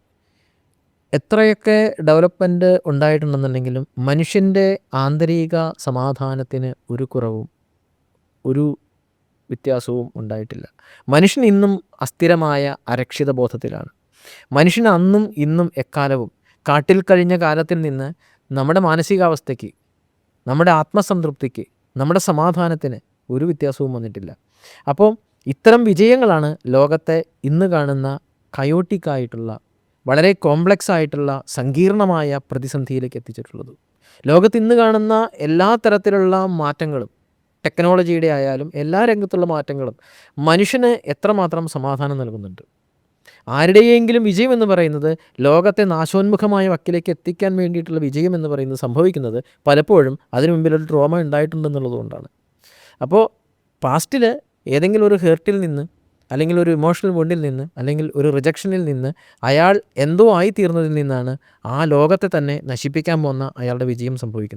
എത്രയൊക്കെ ഡെവലപ്മെൻറ്റ് ഉണ്ടായിട്ടുണ്ടെന്നുണ്ടെങ്കിലും മനുഷ്യൻ്റെ ആന്തരിക സമാധാനത്തിന് ഒരു കുറവും ഒരു വ്യത്യാസവും ഉണ്ടായിട്ടില്ല. മനുഷ്യൻ ഇന്നും അസ്ഥിരമായ അരക്ഷിത ബോധത്തിലാണ്. മനുഷ്യൻ അന്നും ഇന്നും എക്കാലവും കാട്ടിൽ കഴിഞ്ഞ കാലത്തിൽ നിന്ന് നമ്മുടെ മാനസികാവസ്ഥയ്ക്ക്, നമ്മുടെ ആത്മസംതൃപ്തിക്ക്, നമ്മുടെ സമാധാനത്തിന് ഒരു വ്യത്യാസവും വന്നിട്ടില്ല. അപ്പോൾ ഇത്തരം വിജയങ്ങളാണ് ലോകത്തെ ഇന്ന് കാണുന്ന കയോട്ടിക്കായിട്ടുള്ള വളരെ കോംപ്ലക്സ് ആയിട്ടുള്ള സങ്കീർണമായ പ്രതിസന്ധിയിലേക്ക് എത്തിച്ചിട്ടുള്ളത്. ലോകത്ത് ഇന്ന് കാണുന്ന എല്ലാ തരത്തിലുള്ള മാറ്റങ്ങളും, ടെക്നോളജിയുടെ ആയാലും എല്ലാ രംഗത്തുള്ള മാറ്റങ്ങളും മനുഷ്യന് എത്രമാത്രം സമാധാനം നൽകുന്നുണ്ട്. ആരുടെയെങ്കിലും വിജയം എന്ന് പറയുന്നത് ലോകത്തെ നാശോന്മുഖമായ വക്കിലേക്ക് എത്തിക്കാൻ വേണ്ടിയിട്ടുള്ള വിജയം എന്ന് പറയുന്നത് സംഭവിക്കുന്നത് പലപ്പോഴും അതിനു മുമ്പിലൊരു ട്രോമ ഉണ്ടായിട്ടുണ്ടെന്നുള്ളതുകൊണ്ടാണ്. അപ്പോൾ പാസ്റ്റിൽ ഏതെങ്കിലും ഒരു ഹേർട്ടിൽ നിന്ന്, അല്ലെങ്കിൽ ഒരു ഇമോഷണൽ വുണ്ടിൽ നിന്ന്, അല്ലെങ്കിൽ ഒരു റിജക്ഷനിൽ നിന്ന് അയാൾ എന്തോ ആയിത്തീർന്നതിൽ നിന്നാണ് ആ ലോകത്തെ തന്നെ നശിപ്പിക്കാൻ പോകുന്ന അയാളുടെ വിജയം സംഭവിക്കുന്നത്.